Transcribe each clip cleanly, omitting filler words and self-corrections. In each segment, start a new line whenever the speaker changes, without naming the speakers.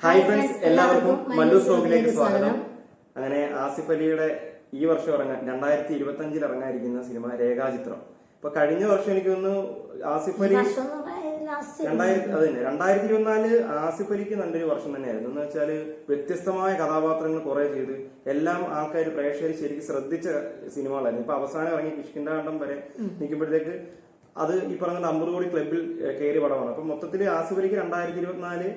Hi friends, എല്ലാവർക്കും മല്ലു സ്റ്റോക്കിലേക്ക് സ്വാഗതം. അങ്ങനെ ആസിഫ് അലിയുടെ ഈ വർഷം 2025 ഇറങ്ങാനിരിക്കുന്ന സിനിമ രേഖാചിത്രം. ഇപ്പൊ കഴിഞ്ഞ വർഷം എനിക്ക് തോന്നുന്നു ആസിഫ് അലി 2024 ആസിഫ് അലിക്ക് നല്ലൊരു വർഷം തന്നെയായിരുന്നു. എന്ന് വെച്ചാല് വ്യത്യസ്തമായ കഥാപാത്രങ്ങൾ കുറെ ചെയ്ത് എല്ലാം ആൾക്കാർ പ്രേക്ഷകർ ശരിക്കും ശ്രദ്ധിച്ച സിനിമകളായിരുന്നു. ഇപ്പൊ അവസാനം ഇറങ്ങി കിഷ്കിന്ധാണ്ടം വരെ നിൽക്കുമ്പോഴത്തേക്ക് അത് ഈ പറഞ്ഞ 50 കോടി ക്ലബിൽ കയറി പടമാണ്. അപ്പൊ മൊത്തത്തിൽ ആസിഫ് അലിക്ക് 2024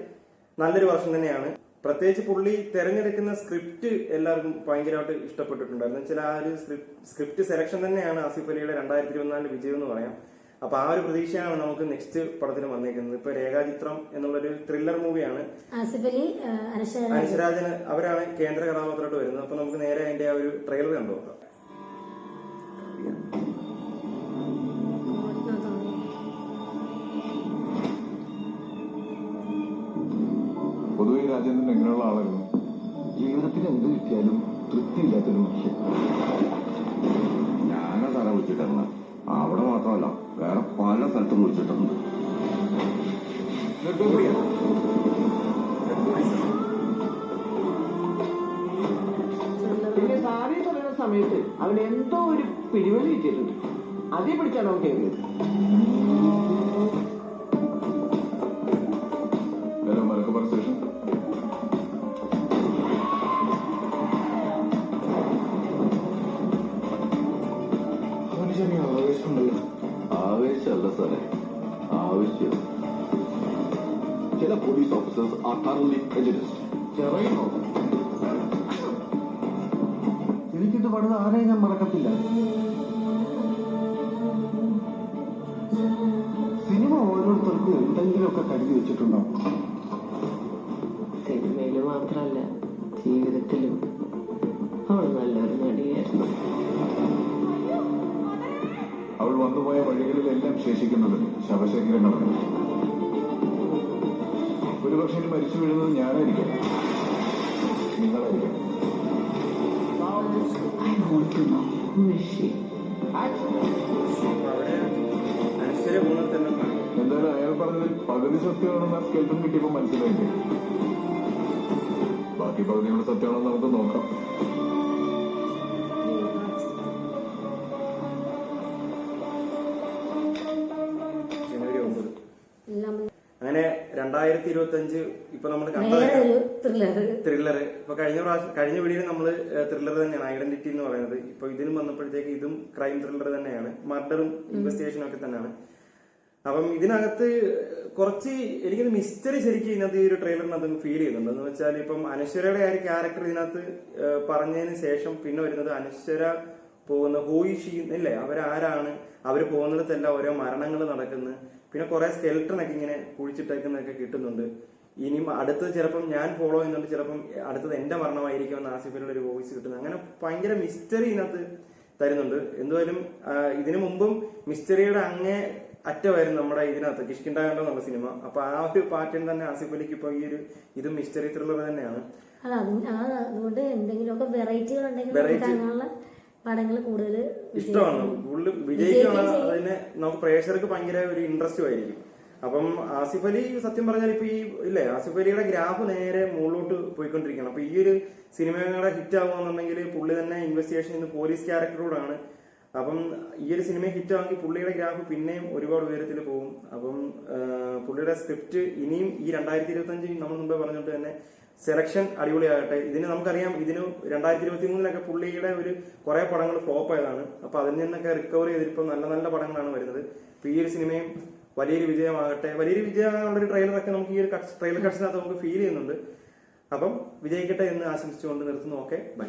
നല്ലൊരു വർഷം തന്നെയാണ്. പ്രത്യേകിച്ച് പുള്ളി തെരഞ്ഞെടുക്കുന്ന സ്ക്രിപ്റ്റ് എല്ലാവർക്കും ഭയങ്കരമായിട്ട് ഇഷ്ടപ്പെട്ടിട്ടുണ്ടായിരുന്നു. ചില ആ ഒരു സ്ക്രിപ്റ്റ് സെലക്ഷൻ തന്നെയാണ് ആസിഫ് അലിയുടെ 2024 വിജയം എന്ന് പറയാം. അപ്പൊ ആ ഒരു പ്രതീക്ഷയാണ് നമുക്ക് നെക്സ്റ്റ് പടത്തിന് വന്നേക്കുന്നത്. ഇപ്പൊ രേഖാചിത്രം എന്നുള്ളൊരു ത്രില്ലർ മൂവിയാണ്.
ആസിഫ് അലി,
അനുശരാജന് അവരാണ് കേന്ദ്ര കഥാപാത്രമായിട്ട് വരുന്നത്. അപ്പൊ നമുക്ക് നേരെ അതിന്റെ ആ ഒരു ട്രെയിലർ കണ്ടു നോക്കാം.
പൊതുവെ രാജേന്ദ്രൻ എങ്ങനെയുള്ള ആളായിരുന്നു? ജീവിതത്തിൽ എന്ത് കിട്ടിയാലും തൃപ്തിയില്ലാത്തൊരു മനുഷ്യൻ. ഞാനാ സാറെ വിളിച്ചിട്ടുണ്ട്. അവിടെ മാത്രമല്ല, വേറെ പല സ്ഥലത്തും വിളിച്ചിട്ടുണ്ട്.
പിന്നെ സാറിയെ പറയുന്ന സമയത്ത് അവൻ എന്തോ ഒരു പിടിവലി കിട്ടിയിട്ടുണ്ട്. അതേ പിടിച്ചാണ് അവൻ കയറിയത്.
മലക്കപ്പാറ സ്റ്റേഷൻ. ആവേശമല്ല സാറേ, ആവശ്യം. ചില police officers are thoroughly prejudiced. എനിക്കിത് പണിത് ആരെയും ഞാൻ മറക്കത്തില്ല. സിനിമ ഓരോരുത്തർക്കും എന്തെങ്കിലുമൊക്കെ കരുതി വെച്ചിട്ടുണ്ടാവും.
സിനിമയില് മാത്രല്ല, ജീവിതത്തിലും അവൾ നല്ലൊരു നടിയായിരുന്നു.
അവൾ വന്നുപോയ വഴികളിലെല്ലാം ശേഷിക്കുന്നത് ശവശരീരങ്ങളാണ്. ഒരുപക്ഷെ ഇനി മരിച്ചു വീഴുന്നത് ഞാനായിരിക്കാം, നിങ്ങളായിരിക്കാം. എന്തായാലും അയാൾ പറഞ്ഞതിൽ പകുതി സത്യമാണെന്ന് ആ സ്കെൽട്ടൺ കിട്ടിയപ്പോ മനസ്സിലായില്ലേ? ബാക്കി പകുതിയുടെ സത്യമാണെന്ന് നമുക്ക് നോക്കാം.
അങ്ങനെ 2025 ഇപ്പൊ നമ്മൾ ത്രില്ലർ. ഇപ്പൊ കഴിഞ്ഞ വീഡിയോയിൽ നമ്മള് ത്രില്ലർ തന്നെയാണ് ഐഡന്റിറ്റി എന്ന് പറയുന്നത്. ഇപ്പൊ ഇതിനും വന്നപ്പോഴത്തേക്ക് ഇതും ക്രൈം ത്രില്ലർ തന്നെയാണ്. മർഡറും ഇൻവെസ്റ്റിഗേഷനും ഒക്കെ തന്നെയാണ്. അപ്പം ഇതിനകത്ത് കുറച്ച് എനിക്കൊരു മിസ്റ്ററി ശരിക്കും ഇതിനകത്ത് ഈ ഒരു ട്രെയിലറിനകത്ത് ഫീൽ ചെയ്യുന്നുണ്ട്. എന്ന് വെച്ചാൽ ഇപ്പം അനശ്വരയുടെ ആ ഒരു ക്യാരക്ടർ ഇതിനകത്ത് പറഞ്ഞതിന് ശേഷം പിന്നെ വരുന്നത് അനശ്വര പോകുന്ന ഹോയിഷി ഇല്ലേ, അവരാരാണ്, അവര് പോകുന്നിടത്തെല്ലാം ഓരോ മരണങ്ങൾ നടക്കുന്നു. പിന്നെ കുറെ സ്കെൽട്ടനൊക്കെ ഇങ്ങനെ കുഴിച്ചിട്ടേക്കുന്നൊക്കെ കിട്ടുന്നുണ്ട്. ഇനിയും അടുത്തത് ചിലപ്പം ഞാൻ ഫോളോ ചെയ്യുന്നുണ്ട്, ചിലപ്പം അടുത്തത് എന്റെ മരണമായിരിക്കുമെന്ന് ആസിഫിലുള്ള ഒരു വോയിസ് കിട്ടുന്നത്. അങ്ങനെ ഭയങ്കര മിസ്റ്ററി ഇതിനകത്ത് തരുന്നുണ്ട്. എന്തുവായാലും ഇതിനു മുമ്പും മിസ്റ്ററിയുടെ അങ്ങേ അറ്റമായിരുന്നു നമ്മുടെ ഇതിനകത്ത് കിഷ്കിന്ധാണ്ടം എന്നുള്ള സിനിമ. അപ്പൊ ആ ഒരു പാറ്റേൺ തന്നെ ആസിഫ് അലിക്ക് ഇപ്പൊ ഈ ഒരു ഇതും മിസ്റ്ററി ത്രില്ലർ തന്നെയാണ്.
അതുകൊണ്ട് എന്തെങ്കിലുമൊക്കെ വെറൈറ്റികൾ ഉണ്ടെങ്കിൽ പടങ്ങൾ കൂടുതൽ
ഇഷ്ടമാണ്. കൂടുതൽ വിജയിക്കുകയാണ്. അതിന് നമുക്ക് പ്രേക്ഷകർക്ക് ഭയങ്കര ഒരു ഇൻട്രസ്റ്റും ആയിരിക്കും. അപ്പം ആസിഫ് അലി സത്യം പറഞ്ഞാൽ ഇപ്പൊ ഈ ഇല്ലേ ആസിഫ് അലിയുടെ ഗ്രാഫ് നേരെ മുകളിലോട്ട് പോയിക്കൊണ്ടിരിക്കുകയാണ്. അപ്പൊ ഈ ഒരു സിനിമയുടെ ഹിറ്റ് ആവുകയെന്നുണ്ടെങ്കിൽ പുള്ളി തന്നെ ഇൻവെസ്റ്റിഗേഷൻ ഇന്ന് പോലീസ് ക്യാരക്ടറോടാണ്. അപ്പം ഈ ഒരു സിനിമ ഹിറ്റ് ആണെങ്കിൽ പുള്ളിയുടെ ഗ്രാഫ് പിന്നെയും ഒരുപാട് ഉയരത്തിൽ പോകും. അപ്പം പുള്ളിയുടെ സ്ക്രിപ്റ്റ് ഇനിയും ഈ 2025 നമ്മൾ മുമ്പേ പറഞ്ഞിട്ട് തന്നെ സെലക്ഷൻ അടിപൊളിയാകട്ടെ. ഇതിന് നമുക്കറിയാം, ഇതിന് 2023 പുള്ളിയുടെ ഒരു കുറെ പടങ്ങൾ ഫ്ലോപ്പ് ആയതാണ്. അപ്പൊ അതിൽ നിന്നൊക്കെ റിക്കവർ ചെയ്തിപ്പോൾ നല്ല നല്ല പടങ്ങളാണ് വരുന്നത്. അപ്പൊ ഈ ഒരു സിനിമയും വലിയൊരു വിജയമാകട്ടെ. വലിയൊരു വിജയമാകാനുള്ള ഒരു ട്രെയിലറൊക്കെ നമുക്ക് ഈ ഒരു ട്രെയിലർ കട്സിനകത്ത് നമുക്ക് ഫീൽ ചെയ്യുന്നുണ്ട്. അപ്പം വിജയിക്കട്ടെ എന്ന് ആശംസിച്ചുകൊണ്ട് നിർത്തുന്നു. Okay, by.